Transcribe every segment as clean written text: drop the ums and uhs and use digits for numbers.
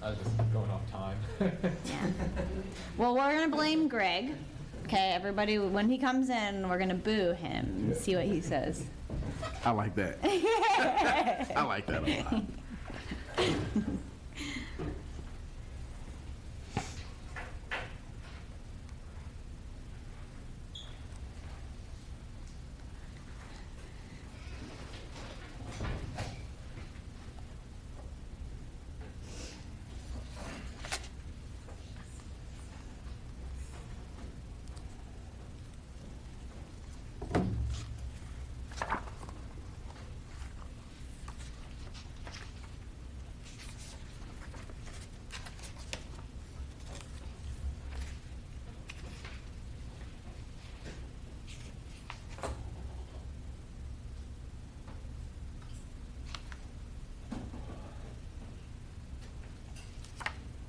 I was just going off time. Yeah. Well, we're going to blame Greg. Okay, everybody, when he comes in, we're going to boo him and see what he says. I like that. I like that a lot.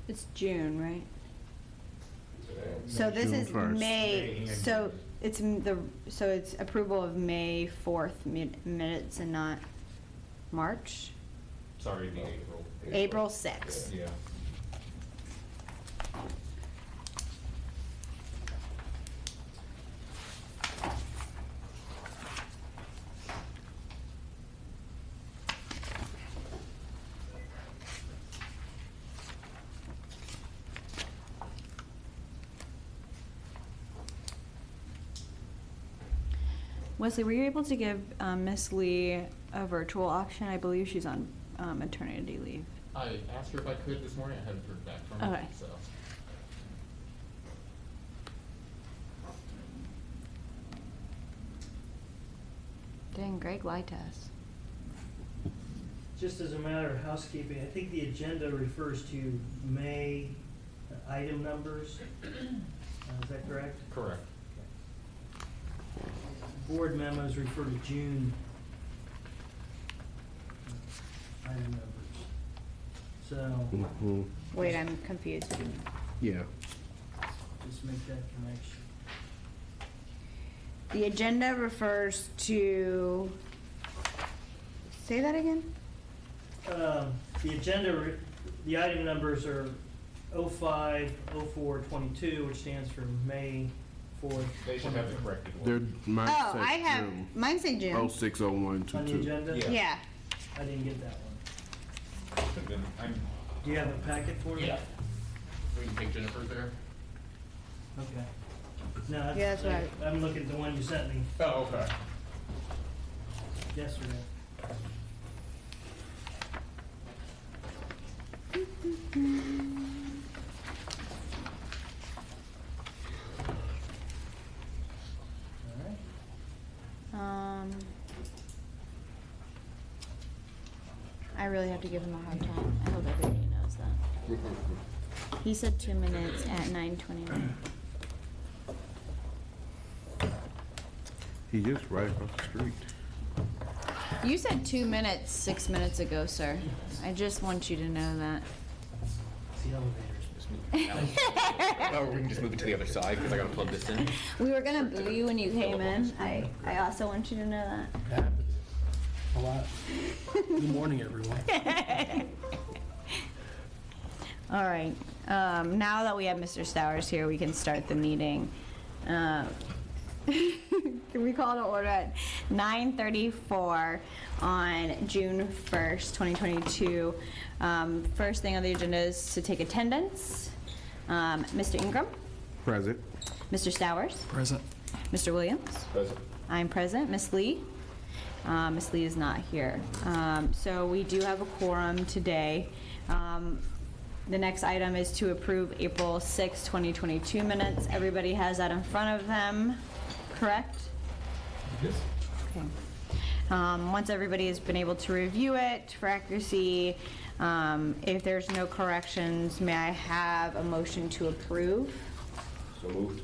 It's June, right? So this June is 1st. May, so it's approval of May 4th minutes and not March? Sorry, the April. April 6th. Yeah. Wesley, were you able to give Miss Lee a virtual auction? I believe she's on maternity leave. I asked her if I could this morning. I hadn't heard back from her. Okay. So. Dang, Greg lied to us. Just as a matter of housekeeping, I think the agenda refers to May item numbers. Is that correct? Correct. Board memos refer to June item numbers. So Wait, I'm confused. Yeah. just make that connection. The agenda refers to, say that again? The agenda, the item numbers are 05, 04, 22, which stands for May 4th. They should have the 2020. corrected They're, one. mine Oh, says I have, June. mine say June. 060122. On the agenda? Yeah. Yeah. I didn't get that one. Should've been- Do you have a packet for me? Yeah. We can take Jennifer there. Okay. No, Yeah, that's right. I'm looking at the one you sent me Oh, okay. yesterday. All right. I really have to give him a hard time. I hope everybody knows that. He said 2 minutes at 9:29. He is right across the street. You said 2 minutes 6 minutes ago, sir. I just want you to know that. It's the elevators. Or we can just move it to the other side because I gotta plug this in. We were gonna boo you when you came in. I also want you to know that. Happens a lot. Good morning, everyone. All right. Now that we have Mr. Stowers here, we can start the meeting. Can we call to order at 9:34 on June 1st, 2022? First thing on the agenda is to take attendance. Mr. Ingram, Present. Mr. Stowers, Present. Mr. Williams. Present. I'm present. Miss Lee? Miss Lee is not here. So we do have a quorum today. The next item is to approve April 6, 2022 minutes. Everybody has that in front of them, correct? Yes. Okay. Once everybody has been able to review it for accuracy, if there's no corrections, may I have a motion to approve? So moved.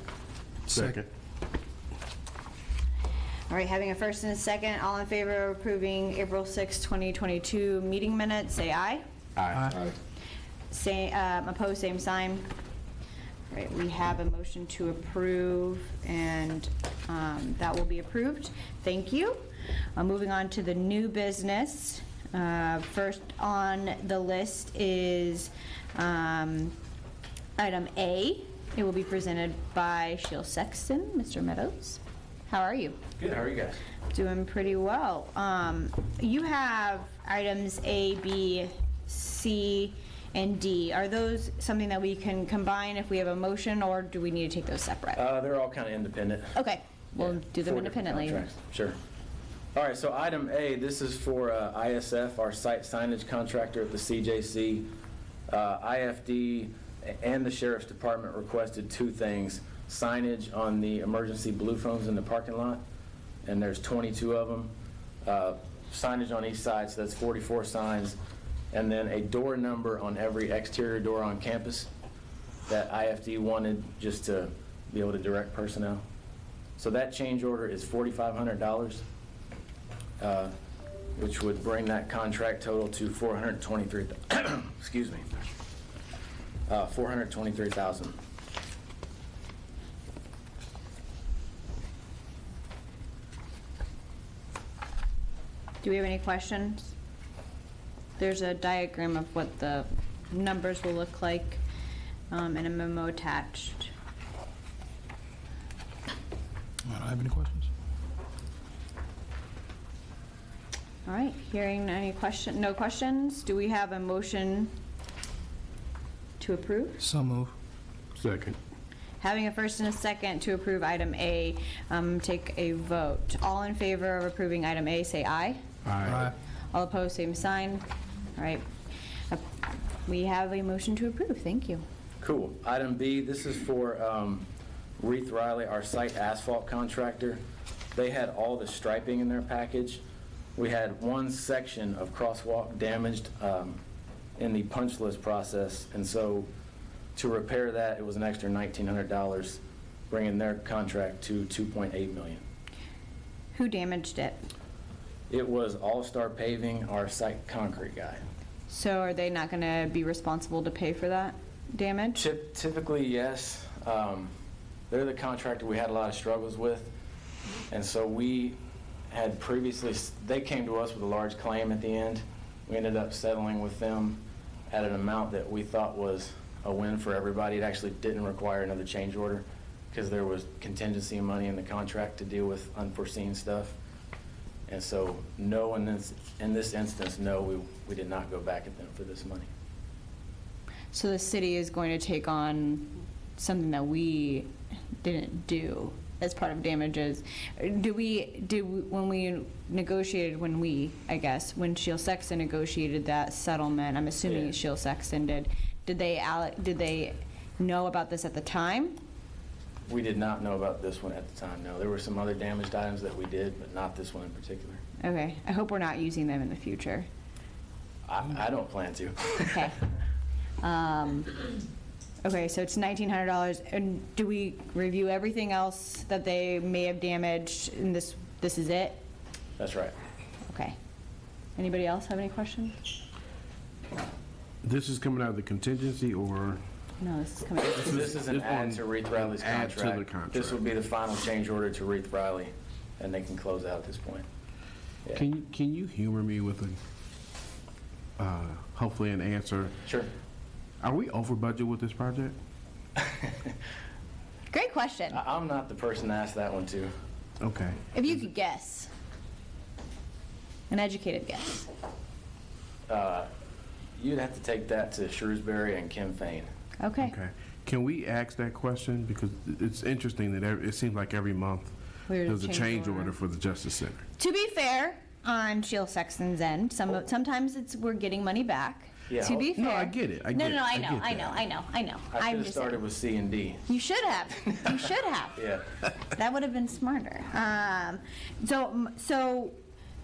Second. All right, having a first and a second, all in favor of approving April 6, 2022 meeting minutes, say aye. Aye. Say, opposed, same sign. All right, we have a motion to approve, and that will be approved. Thank you. Moving on to the new business. First on the list is Item A, it will be presented by Sheil Sexton. Mr. Meadows, how are you? Good, how are you guys? Doing pretty well. You have items A, B, C, and D. Are those something that we can combine if we have a motion, or do we need to take those separate? They're all kind of independent. Okay, we'll Yeah, do them 4 different independently. contracts. Sure. All right, so item A, this is for ISF, our site signage contractor at the CJC. IFD and the Sheriff's Department requested 2 things: signage on the emergency blue phones in the parking lot, and there's 22 of them. Signage on each side, so that's 44 signs, and then a door number on every exterior door on campus that IFD wanted just to be able to direct personnel. So that change order is $4,500, which would bring that contract total to $423,000. Excuse me, $423,000. Do we have any questions? There's a diagram of what the numbers will look like, and a memo attached. I don't have any questions. All right, hearing no questions, do we have a motion to approve? So move. Second. Having a first and a second to approve item A, take a vote. All in favor of approving item A, say aye. Aye. All opposed, same sign. All right, we have a motion to approve, thank you. Cool. Item B, this is for Reith Riley, our site asphalt contractor. They had all the striping in their package. We had one section of crosswalk damaged in the punch list process, and so to repair that, it was an extra $1,900, bringing their contract to $2.8 million. Who damaged it? It was All-Star Paving, our site concrete guy. So are they not going to be responsible to pay for that damage? Typically, yes. They're the contractor we had a lot of struggles with, and so we had previously, they came to us with a large claim at the end. We ended up settling with them at an amount that we thought was a win for everybody. It actually didn't require another change order because there was contingency money in the contract to deal with unforeseen stuff. And so, no, in this instance, no, we did not go back at them for this money. So the city is going to take on something that we didn't do as part of damages. When Sheil Sexton negotiated that settlement, I'm assuming Yeah. Sheil Sexton did they know about this at the time? We did not know about this one at the time, no. There were some other damaged items that we did, but not this one in particular. Okay, I hope we're not using them in the future. I don't plan to. Okay. Okay, so it's $1,900, and do we review everything else that they may have damaged, and this is it? That's right. Okay. Anybody else have any questions? This is coming out of the contingency, or? No, this is coming. This is an this add one- to Reith Riley's add to the contract. contract. This will be the final change order to Reith Riley, and they can close out at this point. Yeah. Can you humor me with hopefully an answer? Sure. Are we over budget with this project? Great question. I'm not the person to ask that one to. Okay. If you could guess, an educated guess. You'd have to take that to Shrewsbury and Kim Fain. Okay. Okay. Can we ask that question? Because it's interesting that it seems like every month there's a change order for the Justice Center. To be fair, on Sheil Sexton's end, sometimes we're getting money back. Yeah. To be fair. No, I get it. I know. I know. I should I'm have just started saying. with C and D. You should have. You should have. Yeah. That would have been smarter. So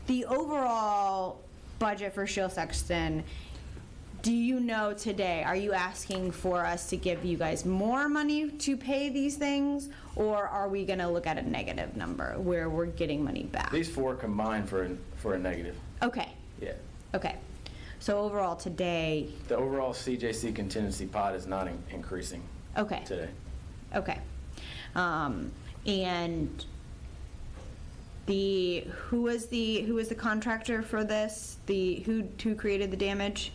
the overall budget for Sheil Sexton, do you know today, are you asking for us to give you guys more money to pay these things, or are we going to look at a negative number where we're getting money back? These 4 combined for a negative. Okay. Yeah. Okay. So overall today, The overall CJC contingency pot is not increasing okay. today. Okay. And who was the contractor for this? Who created the damage?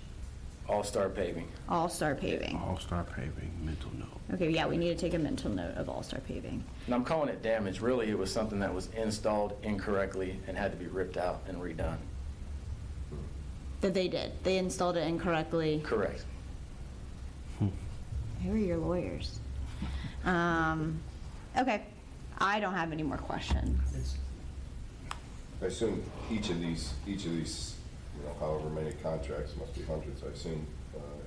All-Star Paving. All-Star Paving. All-Star Paving, mental note. Okay, yeah, we need to take a mental note of All-Star Paving. And I'm calling it damage. Really, it was something that was installed incorrectly and had to be ripped out and redone. That they did. They installed it incorrectly. Correct. Who are your lawyers? Okay, I don't have any more questions. It's, I assume each of these, however many contracts, must be hundreds, I assume,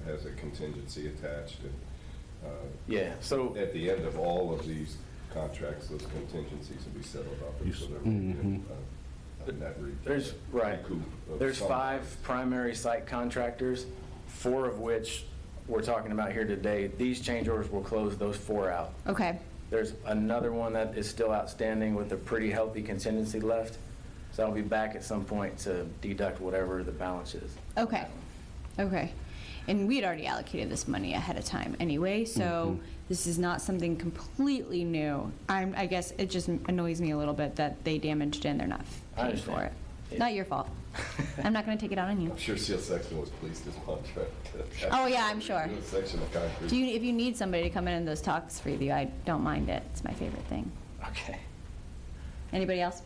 has a contingency attached. And Yeah, so at the end of all of these contracts, those contingencies will be settled up. And so there will be a net recoup of there's some 5 primary site contractors, 4 of which we're talking about here today. These change orders will close those 4 out. Okay, There's another one that is still outstanding with a pretty healthy contingency left. So I'll be back at some point to deduct whatever the balance is. okay, okay. And we had already allocated this money ahead of time anyway, so this is not something completely new. I guess it just annoys me a little bit that they damaged it and they're not I paying for it. understand. Not your fault. I'm not gonna take it out on you. I'm sure Seal Section was pleased this contract. Oh, yeah, I'm sure. Do a section of concrete. If you need somebody to come in and those talks for you, I don't mind it. It's my favorite thing. Okay. Anybody else?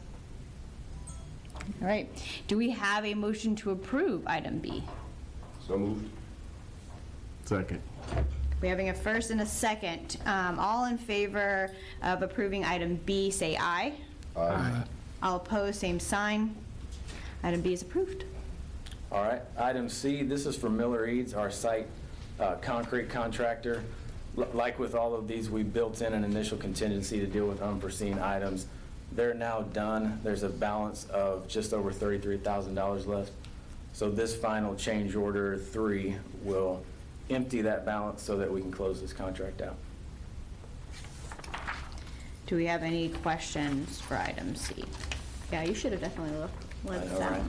All right. Do we have a motion to approve item B? So moved. Second. We're having a first and a second. All in favor of approving item B, say aye. Aye. All opposed, same sign. Item B is approved. All right, item C, this is for Miller Eads, our site concrete contractor. Like with all of these, we built in an initial contingency to deal with unforeseen items. They're now done. There's a balance of just over $33,000 left. So this final change order 3 will empty that balance so that we can close this contract out. Do we have any questions for item C? Yeah, you should have definitely let us All out.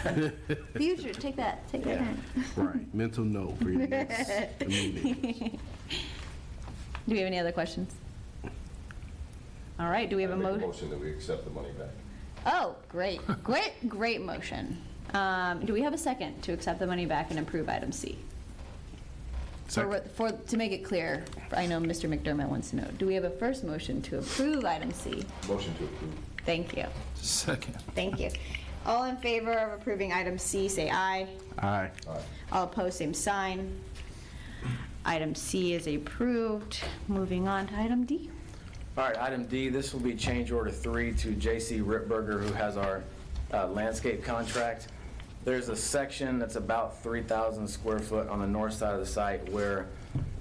right. Future, take that Yeah. hint. Right, mental note for your next meeting. Do we have any other questions? All right, do we have I a make motion? motion that we accept the money back. Oh, great, great motion. Do we have a second to accept the money back and approve item C? Second. To make it clear, I know Mr. McDermott wants to know, do we have a first motion to approve item C? Motion to approve. Thank you. Second. Thank you. All in favor of approving item C, say aye. Aye. Aye. All opposed, same sign. Item C is approved. Moving on to item D. All right, item D, this will be change order 3 to J.C. Ripberger, who has our landscape contract. There's a section that's about 3,000 square foot on the north side of the site where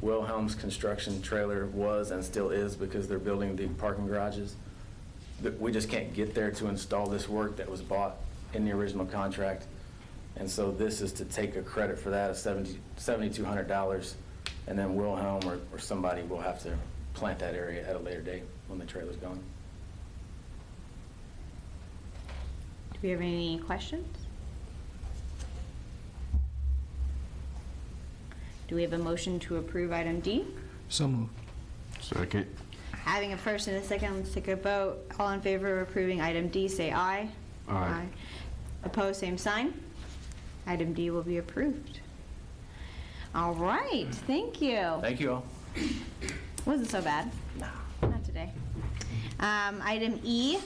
Wilhelm's construction trailer was and still is because they're building the parking garages. We just can't get there to install this work that was bought in the original contract. And so this is to take a credit for that of $7,200, and then Wilhelm or somebody will have to plant that area at a later date when the trailer's gone. Do we have any questions? Do we have a motion to approve item D? So moved. Second. Having a first and a second, let's take a vote. All in favor of approving item D, say aye. Aye. Opposed, same sign. Item D will be approved. All right, thank you. Thank you all. Wasn't so bad. No. Not today. Item E,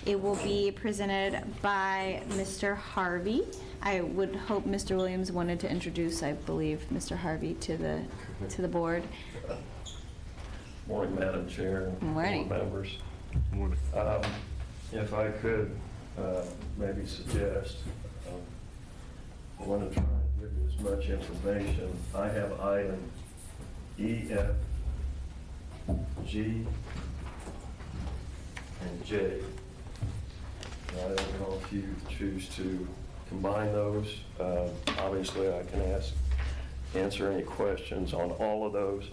it will be presented by Mr. Harvey. I would hope Mr. Williams wanted to introduce, I believe, Mr. Harvey to the board. Morning, Madam Chair. Morning. Board members. Morning. If I could maybe suggest, I want to try and give you as much information. I have item E, F, G, and J. And I don't know if you choose to combine those. Obviously, I can answer any questions on all of those.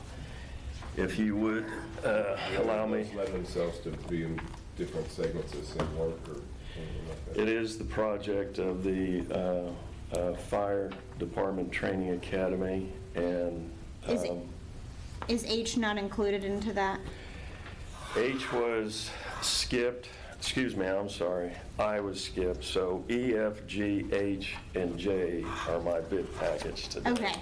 If you would allow me. Those lend themselves to be in different segments of the same work or anything like that? It is the project of the Fire Department Training Academy, and Is H not included into that? H was skipped, excuse me, I'm sorry, I was skipped, so E, F, G, H, and J are my bid package today. Okay,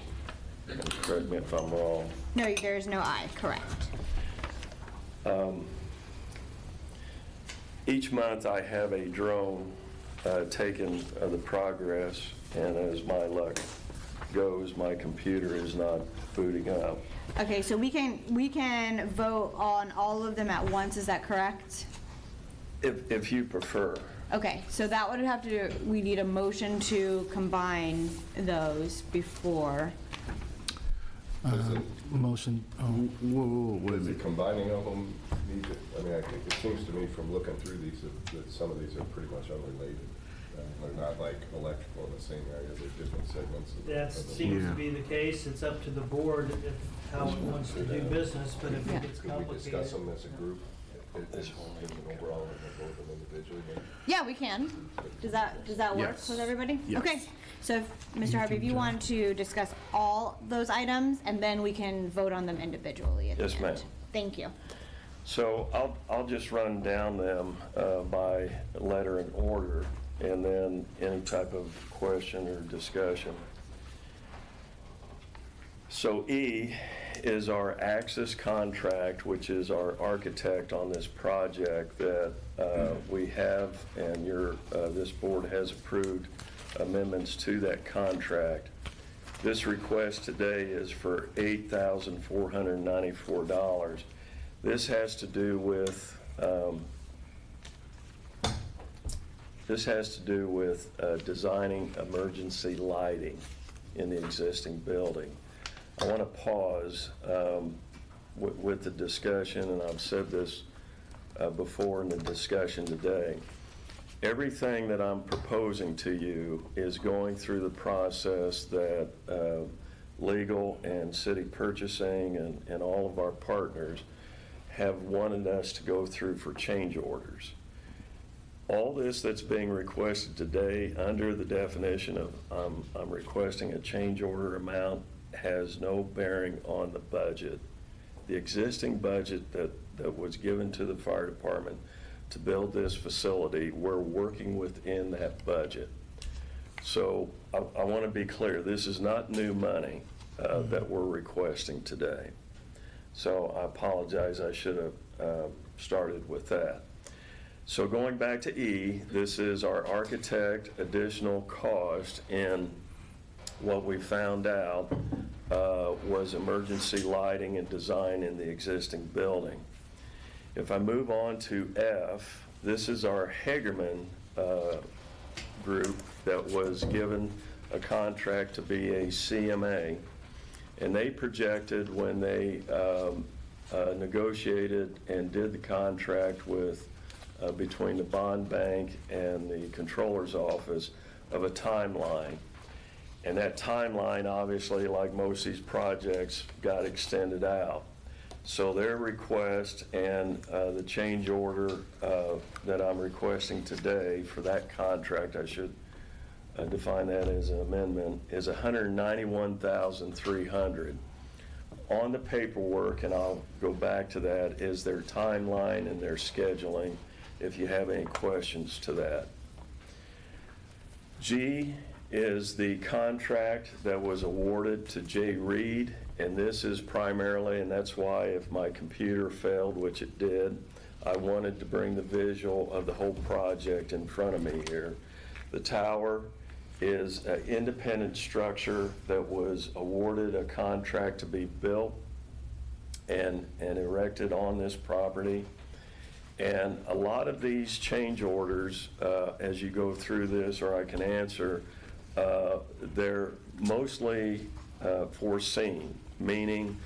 and correct me if I'm wrong. No, there is no I, correct. Each month I have a drone taking the progress, and as my luck goes, my computer is not booting up. Okay, so we can vote on all of them at once, is that correct? If you prefer. Okay, so that would have to, we need a motion to combine those before. Motion, Wait a Is the minute. combining of them need to, I mean, I think it seems to me from looking through these that some of these are pretty much unrelated. They're not like electrical in the same area, they're different segments of the. That of the- seems Yeah. to be the case. It's up to the board if, how it wants to do business, but if Yeah. it gets Could we discuss complicated. them as a group? Overall, and vote them individually, maybe? Yeah, we can. Does that work Yes. with everybody? Yes. Okay, so if, Mr. Harvey, if you want to discuss all those items, and then we can vote on them individually at the end. Yes, ma'am. Thank you. So I'll just run down them by letter and order, and then any type of question or discussion. So E is our Axis contract, which is our architect on this project that we have, and this board has approved amendments to that contract. This request today is for $8,494. This has to do with designing emergency lighting in the existing building. I want to pause with the discussion, and I've said this before in the discussion today. Everything that I'm proposing to you is going through the process that legal and city purchasing and all of our partners have wanted us to go through for change orders. All this that's being requested today under the definition of I'm requesting a change order amount has no bearing on the budget. The existing budget that was given to the fire department to build this facility, we're working within that budget. So I want to be clear, this is not new money that we're requesting today. So I apologize, I should have started with that. So going back to E, this is our architect additional cost, and what we found out was emergency lighting and design in the existing building. If I move on to F, this is our Hagerman group that was given a contract to be a CMA, and they projected when they negotiated and did the contract with between the bond bank and the controller's office of a timeline. And that timeline, obviously, like most of these projects, got extended out. So their request and the change order that I'm requesting today for that contract, I should define that as an amendment, is $191,300. On the paperwork, and I'll go back to that, is their timeline and their scheduling, if you have any questions to that. G is the contract that was awarded to J. Reed, and this is primarily, and that's why if my computer failed, which it did, I wanted to bring the visual of the whole project in front of me here. The tower is an independent structure that was awarded a contract to be built and erected on this property. And a lot of these change orders, as you go through this, or I can answer, they're mostly foreseen, meaning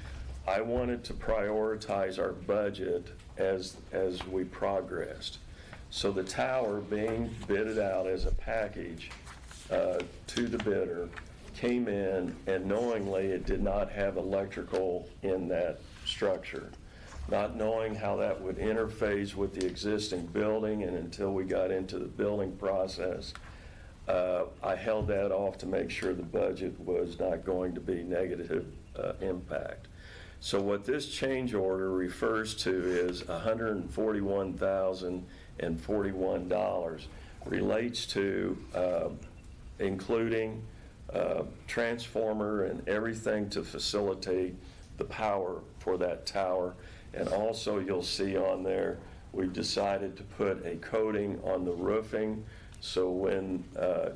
I wanted to prioritize our budget as we progressed. So the tower being bidded out as a package to the bidder came in, and knowingly it did not have electrical in that structure. Not knowing how that would interface with the existing building, and until we got into the building process, I held that off to make sure the budget was not going to be negative impact. So what this change order refers to is $141,041 relates to including transformer and everything to facilitate the power for that tower. And also, you'll see on there, we've decided to put a coating on the roofing, so when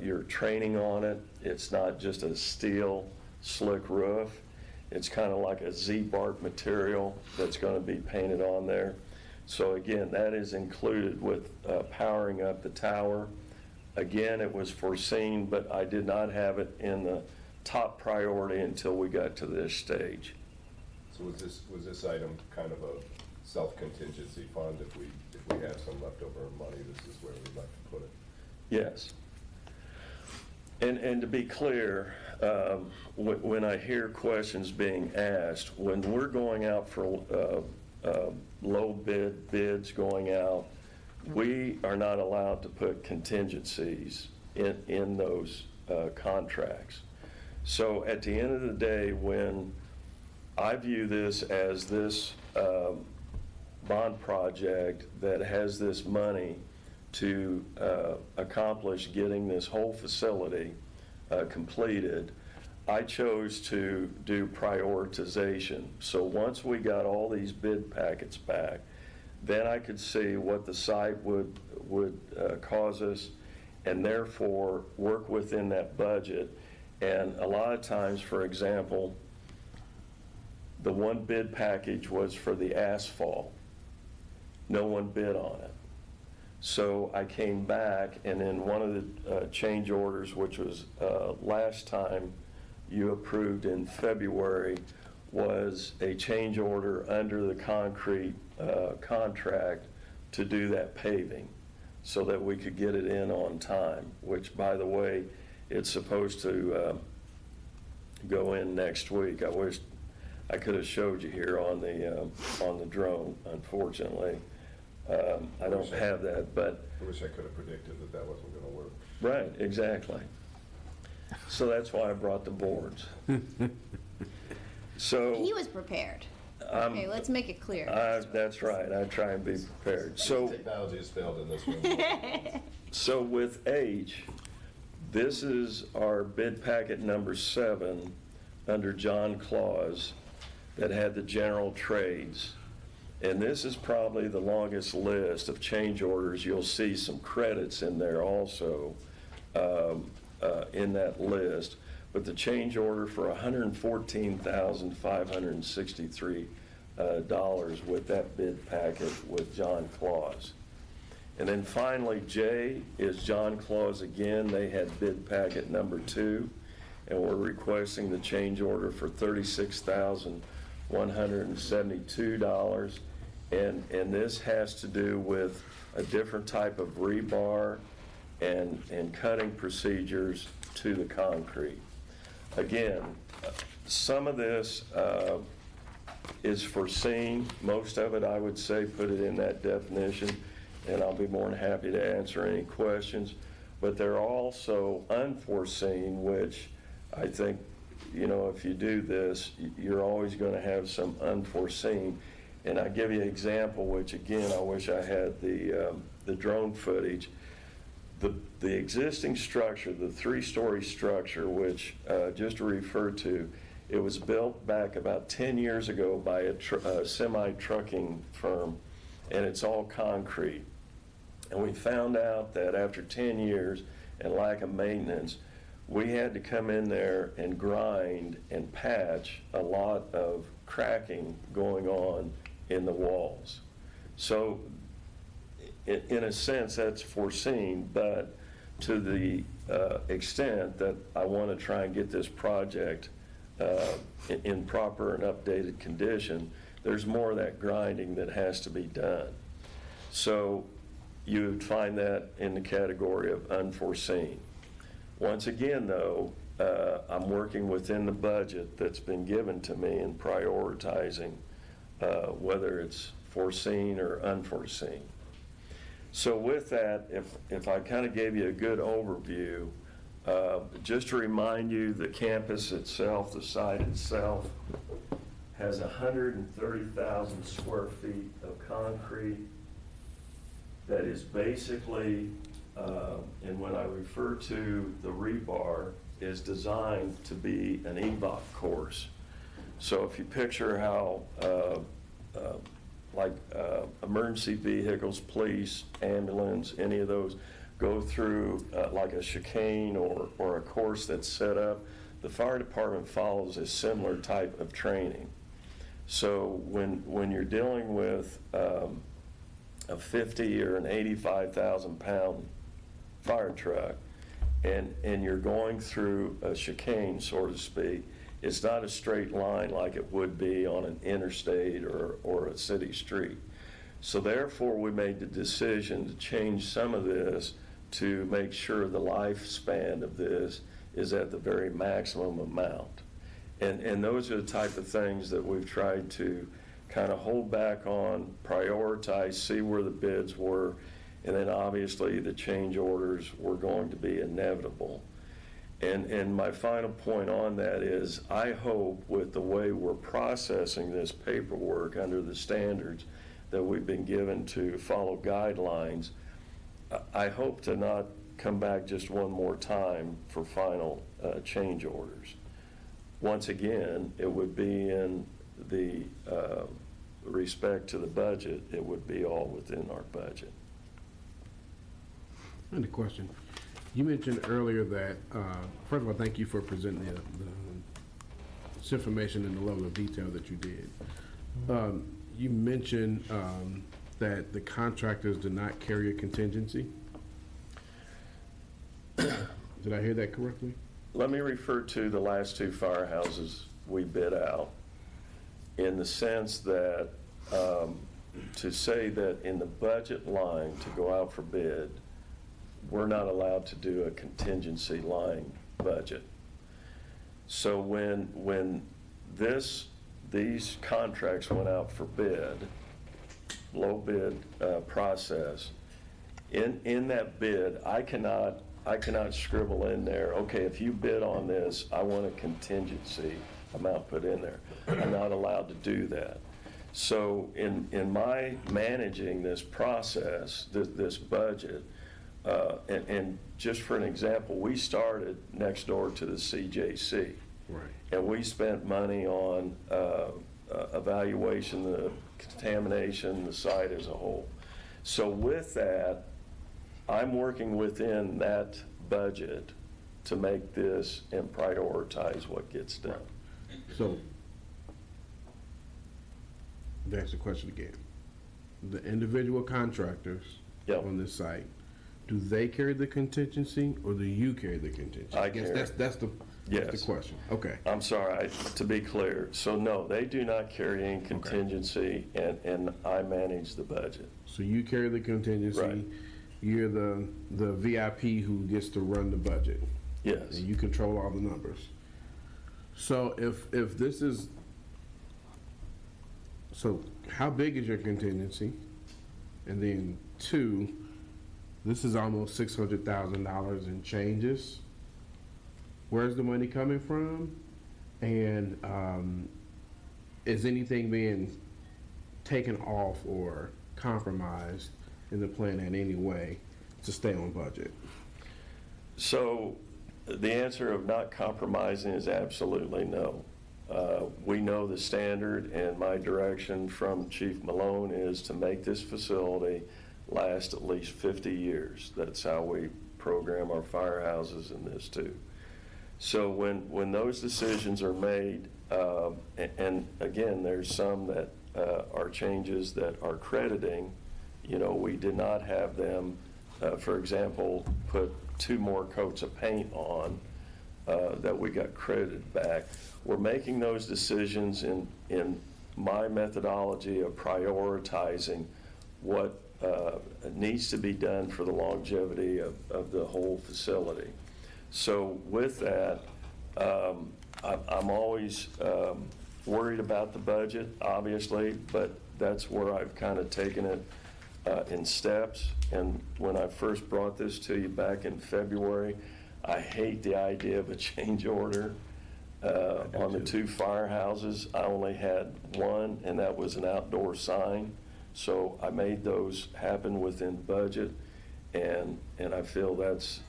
you're training on it, it's not just a steel slick roof. It's kind of like a Z-bark material that's going to be painted on there. So again, that is included with powering up the tower. Again, it was foreseen, but I did not have it in the top priority until we got to this stage. So was this item kind of a self-contingency fund? If we have some leftover money, this is where we'd like to put it? Yes. And to be clear, when I hear questions being asked, when we're going out for low bids going out, we are not allowed to put contingencies in those contracts. So at the end of the day, when I view this as this bond project that has this money to accomplish getting this whole facility completed, I chose to do prioritization. So once we got all these bid packets back, then I could see what the site would cause us, and therefore work within that budget. And a lot of times, for example, the one bid package was for the asphalt. No one bid on it. So I came back, and in one of the change orders, which was last time you approved in February, was a change order under the concrete contract to do that paving so that we could get it in on time, which, by the way, it's supposed to go in next week. I wish I could have showed you here on the drone. Unfortunately, I don't have that, but I wish I could have predicted that wasn't going to work. right, exactly. So that's why I brought the boards. So He was prepared. Okay, let's make it clear. that's right. I try and be prepared. So Technology has failed in this room. So with H, this is our bid packet number 7 under John Claus that had the general trades. And this is probably the longest list of change orders. You'll see some credits in there also in that list. But the change order for $114,563 with that bid packet with John Claus. And then finally, J is John Claus again. They had bid packet number 2, and we're requesting the change order for $36,172. And this has to do with a different type of rebar and cutting procedures to the concrete. Again, some of this is foreseen. Most of it, I would say, put it in that definition, and I'll be more than happy to answer any questions. But there are also unforeseen, which I think, you know, if you do this, you're always going to have some unforeseen. And I give you an example, which again, I wish I had the drone footage. The existing structure, the 3-story structure, which just to refer to, it was built back about 10 years ago by a semi-trucking firm, and it's all concrete. And we found out that after 10 years and lack of maintenance, we had to come in there and grind and patch a lot of cracking going on in the walls. So in a sense, that's foreseen, but to the extent that I want to try and get this project in proper and updated condition, there's more of that grinding that has to be done. So you would find that in the category of unforeseen. Once again, though, I'm working within the budget that's been given to me and prioritizing whether it's foreseen or unforeseen. So with that, if I kind of gave you a good overview, just to remind you, the campus itself, the site itself, has 130,000 square feet of concrete that is basically, and when I refer to the rebar, is designed to be an EVOC course. So if you picture how, emergency vehicles, police, ambulance, any of those go through like a chicane or a course that's set up, the fire department follows a similar type of training. So when you're dealing with a 50 or an 85,000 pound fire truck, and you're going through a chicane, so to speak, it's not a straight line like it would be on an interstate or a city street. So therefore, we made the decision to change some of this to make sure the lifespan of this is at the very maximum amount. And those are the type of things that we've tried to kind of hold back on, prioritize, see where the bids were, and then obviously the change orders were going to be inevitable. And my final point on that is, I hope with the way we're processing this paperwork under the standards that we've been given to follow guidelines, I hope to not come back just one more time for final change orders. Once again, it would be in the respect to the budget, it would be all within our budget. And a question. You mentioned earlier that, first of all, thank you for presenting this information in the level of detail that you did. You mentioned that the contractors do not carry a contingency. Did I hear that correctly? Let me refer to the last two firehouses we bid out, in the sense that to say that in the budget line to go out for bid, we're not allowed to do a contingency line budget. So when these contracts went out for bid, low bid process, in that bid, I cannot scribble in there, okay, if you bid on this, I want a contingency amount put in there. I'm not allowed to do that. So in my managing this process, this budget, and just for an example, we started next door to the CJC. Right. And we spent money on evaluation, the contamination, the site as a whole. So with that, I'm working within that budget to make this and prioritize what gets done. So, that's the question again. The individual contractors Yep. on this site, do they carry the contingency or do you carry the contingency? I guess carry. that's the Yes. question. Okay. I'm sorry, to be clear. So no, they do not carry any contingency, and I manage the budget. So you carry the contingency. Right. You're the VIP who gets to run the budget. Yes. And you control all the numbers. So if this is, so how big is your contingency? And then two, this is almost $600,000 in changes. Where's the money coming from? And is anything being taken off or compromised in the plan in any way to stay on budget? So the answer of not compromising is absolutely no. We know the standard, and my direction from Chief Malone is to make this facility last at least 50 years. That's how we program our firehouses in this too. So when those decisions are made, and again, there's some that are changes that are crediting, we did not have them, for example, put 2 more coats of paint on that we got credited back. We're making those decisions in my methodology of prioritizing what needs to be done for the longevity of the whole facility. So with that, I'm always worried about the budget, obviously, but that's where I've kind of taken it in steps. And when I first brought this to you back in February, I hate the idea of a change order on the 2 firehouses. I only had one, and that was an outdoor sign. So I made those happen within budget, and I feel that's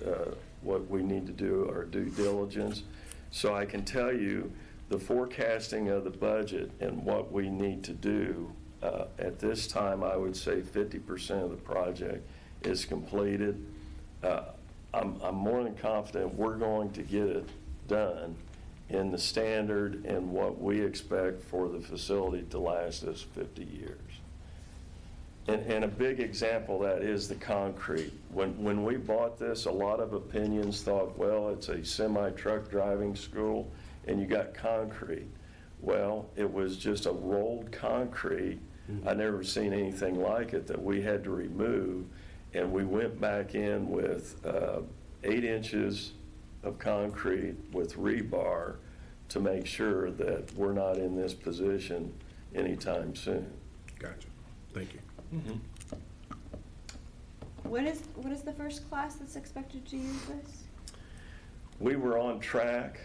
what we need to do, our due diligence. So I can tell you, the forecasting of the budget and what we need to do, at this time, I would say 50% of the project is completed. I'm more than confident we're going to get it done in the standard and what we expect for the facility to last us 50 years. And a big example of that is the concrete. When we bought this, a lot of opinions thought, well, it's a semi-truck driving school and you got concrete. Well, it was just a rolled concrete. I never seen anything like it that we had to remove. And we went back in with 8 inches of concrete with rebar to make sure that we're not in this position anytime soon. Gotcha. Thank you. What is the first class that's expected to use this? We were on track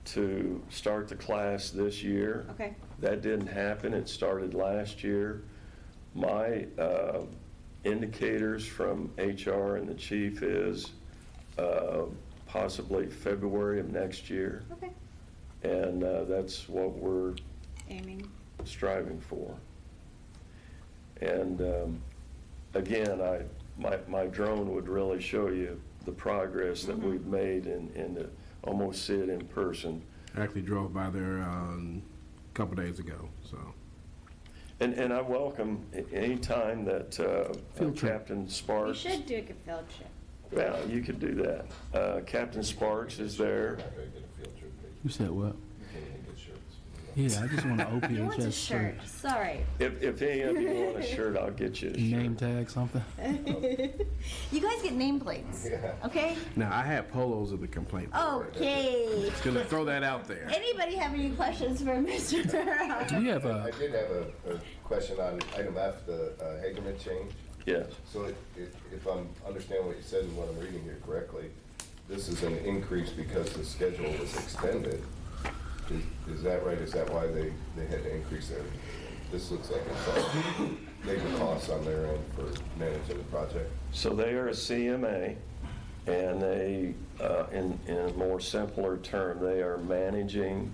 to start the class this year. Okay. That didn't happen. It started last year. My indicators from HR and the chief is possibly February of next year. Okay. And that's what we're Aiming. striving for. And again, my drone would really show you the progress that we've made and to almost see it in person. I actually drove by there a couple days ago, so. And I welcome any time that Field trip. Captain You Sparks. should do a field trip. Well, you could do that. Captain Sparks is there. You're not gonna get a field trip, but You said what? you can't even get shirts. Yeah, I just want an He wants a OPHS shirt. shirt. Sorry. If any of you want a shirt, I'll get you a shirt. Name tag, something. You guys get nameplates, Yeah. okay? Now, I had polos of the complaint. Okay. Just gonna throw that out there. Anybody have any questions for Mr. Do you have I a, did have a question on item F, the Hagerman change. Yes. So if I'm understanding what you said and what I'm reading here correctly, this is an increase because the schedule was extended. Is that right? Is that why they had to increase their, this looks like it's bigger costs on their end for managing the project? So they are a CMA, and they, in a more simpler term, they are managing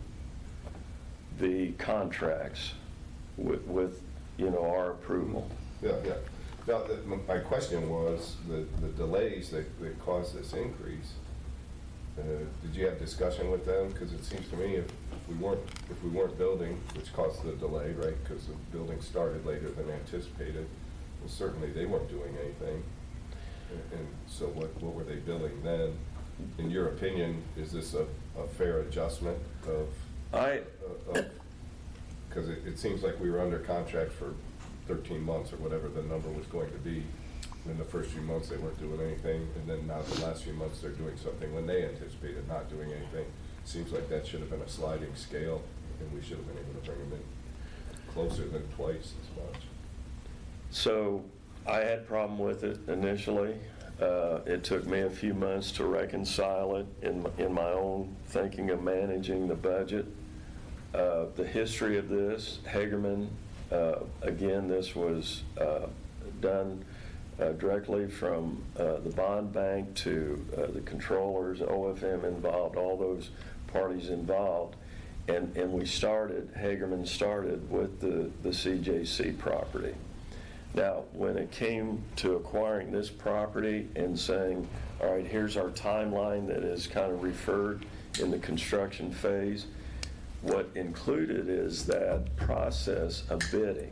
the contracts with our approval. Yeah, yeah. Now, my question was, the delays that caused this increase, did you have discussion with them? Because it seems to me if we weren't building, which caused the delay, right? Because the building started later than anticipated, well, certainly they weren't doing anything. And so what were they building then? In your opinion, is this a fair adjustment of, because it seems like we were under contract for 13 months or whatever the number was going to be. In the first few months, they weren't doing anything, and then now the last few months, they're doing something when they anticipated not doing anything. Seems like that should have been a sliding scale, and we should have been able to bring them in closer than twice as much. So I had a problem with it initially. It took me a few months to reconcile it in my own thinking of managing the budget. The history of this, Hagerman, again, this was done directly from the bond bank to the controllers, OFM involved, all those parties involved. And we started, Hagerman started with the CJC property. Now, when it came to acquiring this property and saying, all right, here's our timeline that is kind of referred in the construction phase, what included is that process of bidding.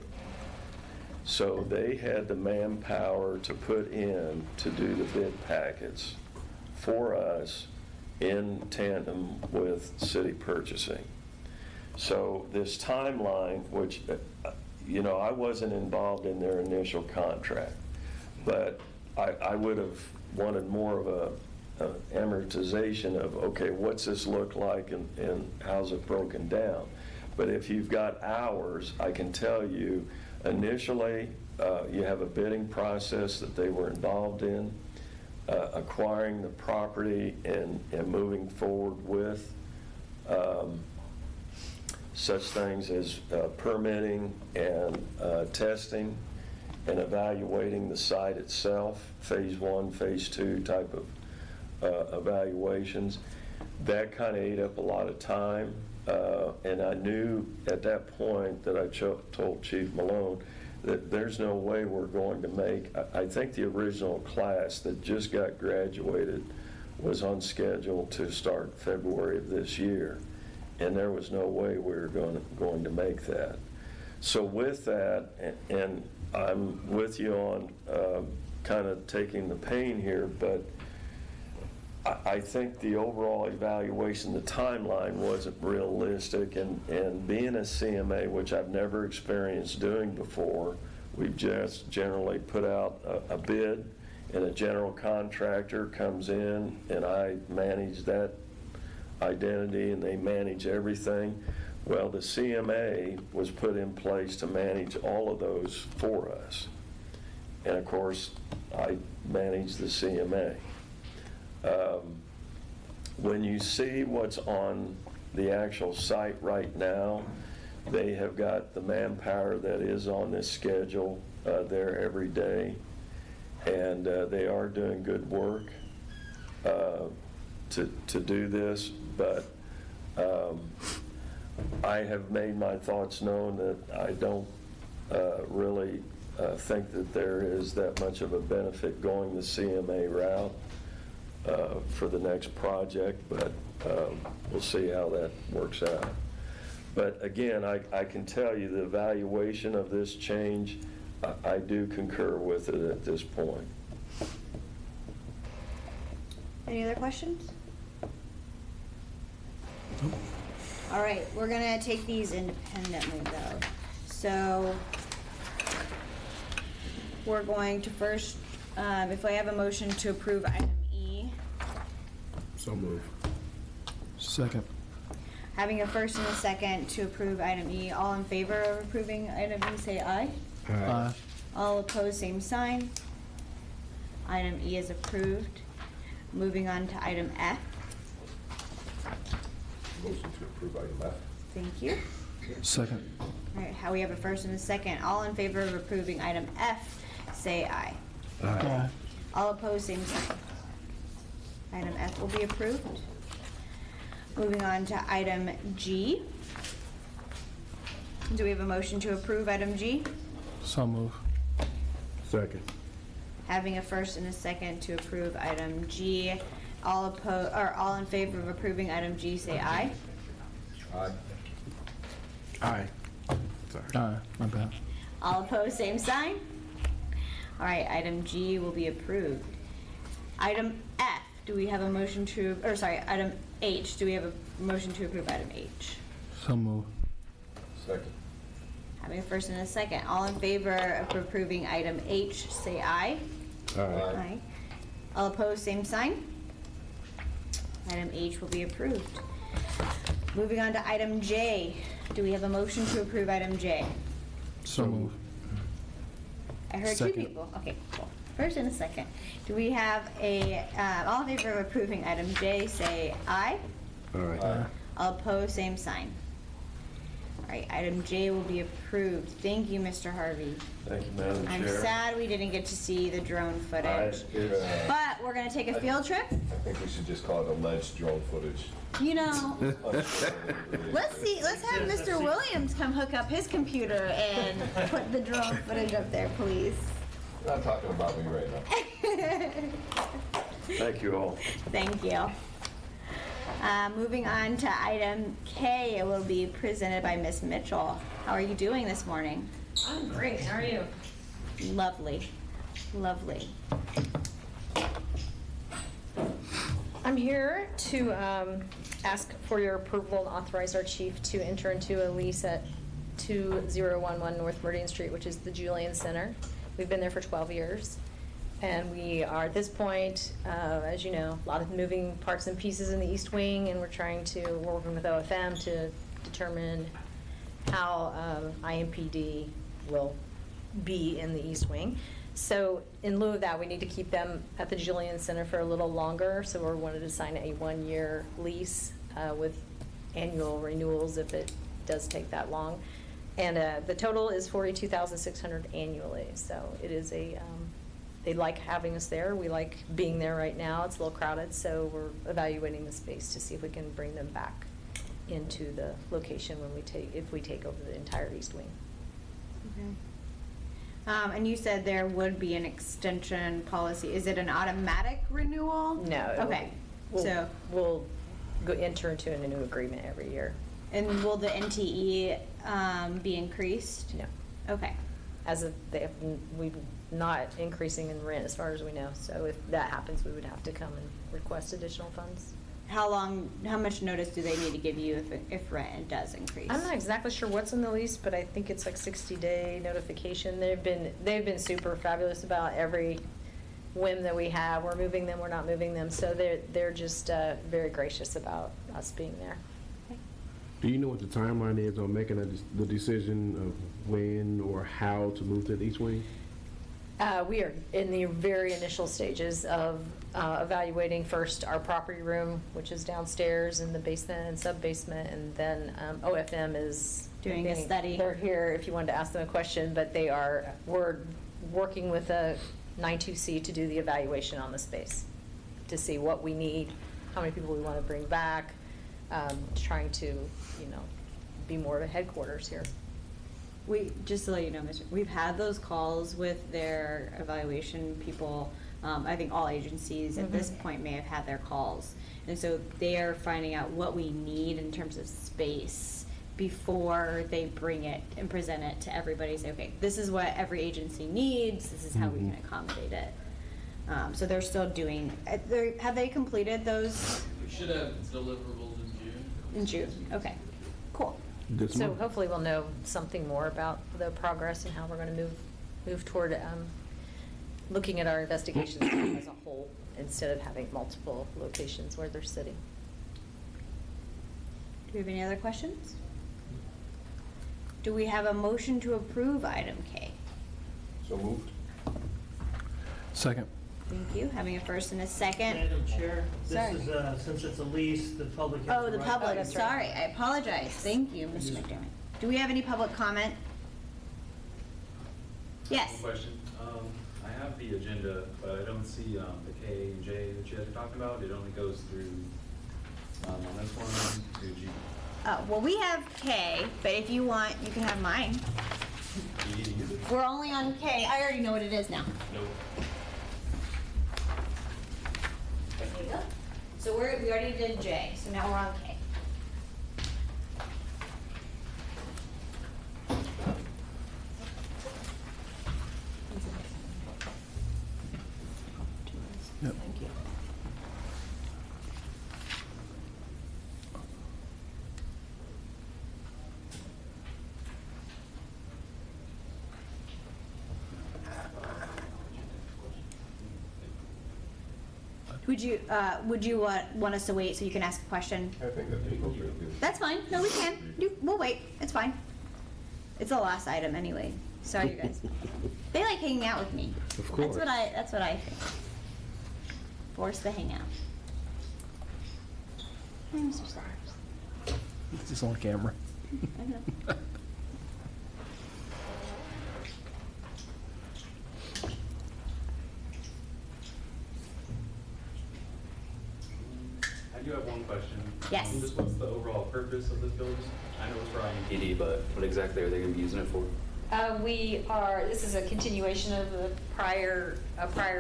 So they had the manpower to put in to do the bid packets for us in tandem with city purchasing. So this timeline, which, I wasn't involved in their initial contract, but I would have wanted more of an amortization of, okay, what's this look like and how's it broken down? But if you've got hours, I can tell you, initially, you have a bidding process that they were involved in, acquiring the property and moving forward with such things as permitting and testing and evaluating the site itself, phase 1, phase 2 type evaluations. That kind of ate up a lot of time, and I knew at that point that I told Chief Malone that there's no way we're going to make, I think the original class that just got graduated was on schedule to start February of this year, and there was no way we were going to make that. So with that, and I'm with you on kind of taking the pain here, but I think the overall evaluation, the timeline wasn't realistic, and being a CMA, which I've never experienced doing before, we've just generally put out a bid, and a general contractor comes in, and I manage that identity, and they manage everything. Well, the CMA was put in place to manage all of those for us. And of course, I manage the CMA. When you see what's on the actual site right now, they have got the manpower that is on this schedule there every day, and they are doing good work to do this, but I have made my thoughts known that I don't really think that there is that much of a benefit going the CMA route for the next project, but we'll see how that works out. But again, I can tell you the evaluation of this change, I do concur with it at this point. Any other questions? All right, we're gonna take these independently though. So we're going to first, if I have a motion to approve item E. So move. Second. Having a first and a second to approve item E, all in favor of approving item E, say aye. Aye. All opposed, same sign. Item E is approved. Moving on to item F. Motion to approve item F. Thank you. Second. All right, how we have a first and a second. All in favor of approving item F, say aye. Aye. All opposed, same sign. Item F will be approved. Moving on to item G. Do we have a motion to approve item G? So move. Second. Having a first and a second to approve item G. All in favor of approving item G, say aye. Aye. Aye. Sorry. Aye. My bad. All opposed, same sign. All right, item G will be approved. Item F, do we have a motion to, or sorry, item H, do we have a motion to approve item H? So move. Second. Having a first and a second. All in favor of approving item H, say aye. Aye. Aye. All opposed, same sign. Item H will be approved. Moving on to item J. Do we have a motion to approve item J? So move. I heard Second. two people. Okay, cool. First and a second. Do we have all in favor of approving item J, say aye. Aye. All opposed, same sign. All right, item J will be approved. Thank you, Mr. Harvey. Thank you, Madam Chair. I'm sad we didn't get to see the drone footage. I But we're gonna take a field trip. think we should just call it alleged drone footage. You know, let's have Mr. Williams come hook up his computer and put the drone footage up there, please. You're not talking about me right now. Thank you all. Thank you. Moving on to item K, it will be presented by Ms. Mitchell. How are you doing this morning? I'm great. How are you? Lovely, lovely. I'm here to ask for your approval and authorize our chief to enter into a lease at 2011 North Meridian Street, which is the Julian Center. We've been there for 12 years. And we are at this point, as you know, a lot of moving parts and pieces in the East Wing, and we're working with OFM to determine how IMPD will be in the East Wing. So in lieu of that, we need to keep them at the Julian Center for a little longer. So we wanted to sign a 1-year lease with annual renewals if it does take that long. And the total is $42,600 annually. So it is a they like having us there. We like being there right now. It's a little crowded, so we're evaluating the space to see if we can bring them back into the location when if we take over the entire east wing. Okay. And you said there would be an extension policy. Is it an automatic renewal? No. Okay, so. We'll enter into a new agreement every year. And will the NTE be increased? No. Okay. As of, we're not increasing in rent as far as we know. So if that happens, we would have to come and request additional funds. How much notice do they need to give you if rent does increase? I'm not exactly sure what's in the lease, but I think it's like 60-day notification. They've been super fabulous about every whim that we have. We're moving them, we're not moving them. So they're just very gracious about us being there. Do you know what the timeline is on making the decision of when or how to move to the east wing? We are in the very initial stages of evaluating first our property room, which is downstairs in the basement and sub-basement, and then OFM is doing a study. They're here if you wanted to ask them a question, but we're working with a 92C to do the evaluation on the space, to see what we need, how many people we want to bring back, trying to, be more of a headquarters here. Just to let you know, we've had those calls with their evaluation people. I think all agencies at this point may have had their calls. And so they are finding out what we need in terms of space before they bring it and present it to everybody. Say, okay, this is what every agency needs. This is how we can accommodate it. So they're still doing, have they completed those? We should have deliverables in June. In June, okay, cool. So hopefully we'll know something more about the progress and how we're going to move toward looking at our investigations as a whole instead of having multiple locations where they're sitting. Do we have any other questions? Do we have a motion to approve item K? So moved. Second. Thank you. Having a first and a second. Madam Chair, Sorry. this is, since it's a lease, the public has Oh, the right- public, that's right. sorry, I apologize. Thank you, Mr. McDermott. Do we have any public comment? Yes. One question. I have the agenda, but I don't see the K and J that you guys are talking about. It only goes through on this one to G. Oh, well, we have K, but if you want, you can have mine. Do you need to use it? We're only on K. I already know what it is now. Nope. There you go. So we already did J, so now we're on K. Yep. Thank you. Would you want us to wait so you can ask a question? I think that's appropriate. That's fine. No, we can. We'll wait. It's fine. It's the last item anyway. Sorry, you guys. They like hanging out with me. Of course. That's what I think. Force the hangout. Hi, Mr. Stars. It's just on camera. I know. I do have one question. Yes. Just what's the overall purpose of this building? I know it's for IMPD, but what exactly are they going to be using it for? This is a continuation of a prior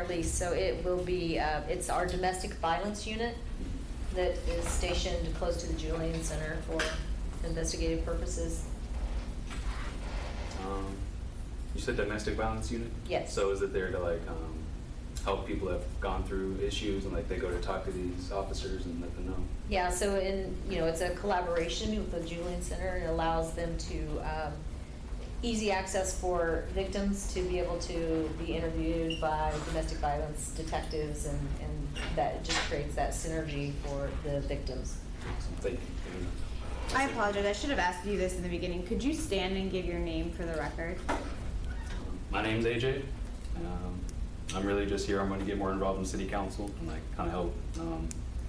lease, so it will be, it's our domestic violence unit that is stationed close to the Julian Center for investigative purposes. You said domestic violence unit? Yes. So is it there to help people that have gone through issues and they go to talk to these officers and let them know? Yeah, so it's a collaboration with the Julian Center. It allows them to, easy access for victims to be able to be interviewed by domestic violence detectives, and that just creates that synergy for the victims. Thank you. I apologize. I should have asked you this in the beginning. Could you stand and give your name for the record? My name's AJ. I'm really just here. I'm going to get more involved in city council and kind of help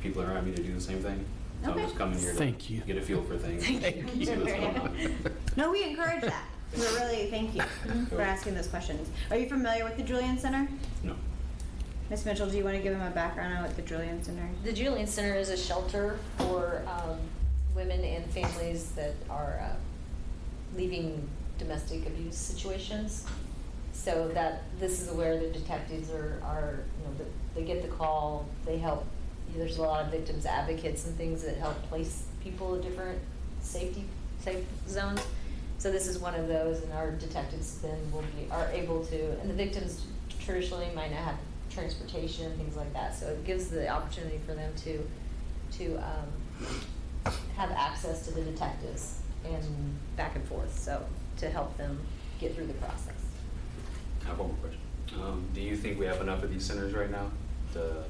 people around me to do the same thing. So Okay. I'm just coming here to Thank you. get a feel for things. Thank you. See what's going on. No, we encourage that. We're really, thank you for asking those questions. Are you familiar with the Julian Center? No. Ms. Mitchell, do you want to give him a background on what the Julian Center? The Julian Center is a shelter for women and families that are leaving domestic abuse situations. So that this is where the detectives are they get the call, they help. There's a lot of victims advocates and things that help place people in different safe zones. So this is one of those, and our detectives then are able to, and the victims traditionally might not have transportation, things like that. So it gives the opportunity for them to have access to the detectives and back and forth, so to help them get through the process. I have one more question. Do you think we have enough of these centers right now to,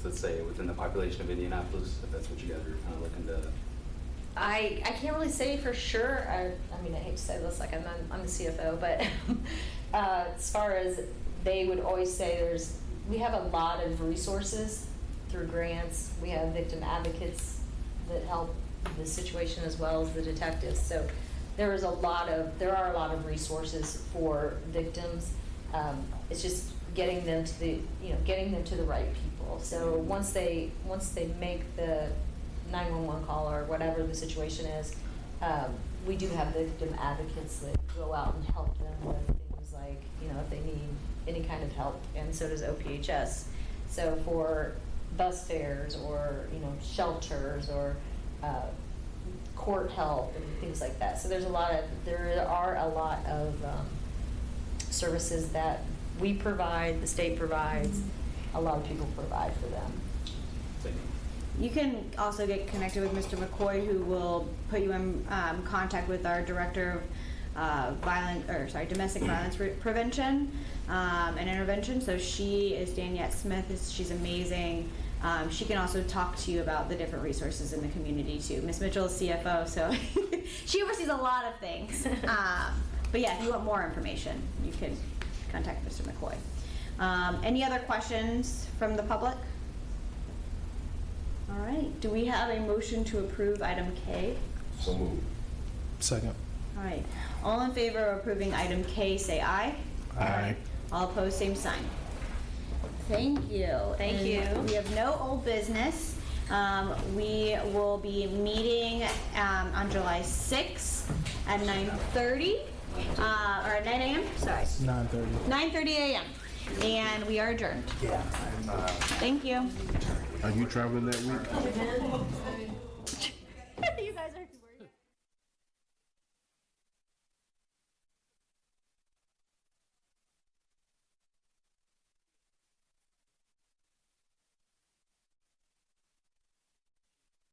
let's say, within the population of Indianapolis, if that's what you guys are kind of looking to? I can't really say for sure. I mean, I hate to say this, like I'm the CFO, but as far as they would always say, we have a lot of resources through grants. We have victim advocates that help the situation as well as the detectives. So there are a lot of resources for victims. It's just getting them to the right people. So once they make the 911 call or whatever the situation is, we do have victim advocates that go out and help them with things like, if they need any kind of help, and so does OPHS. So for bus fares or, shelters or court help and things like that. So there are a lot of services that we provide, the state provides, a lot of people provide for them. You can also get connected with Mr. McCoy, who will put you in contact with our director of domestic violence prevention and intervention. So she is Daniette Smith. She's amazing. She can also talk to you about the different resources in the community too. Ms. Mitchell is CFO, so she oversees a lot of things. But yeah, if you want more information, you can contact Mr. McCoy. Any other questions from the public? All right, do we have a motion to approve item K? So moved. Second. All right, all in favor of approving item K, say aye. Aye. All opposed, same sign. Thank you. Thank you. We have no old business. We will be meeting on July 6th at 9:30, or at 9 a.m., sorry. 9:30. 9:30 a.m. And we are adjourned. Yeah. Thank you. Are you traveling that week?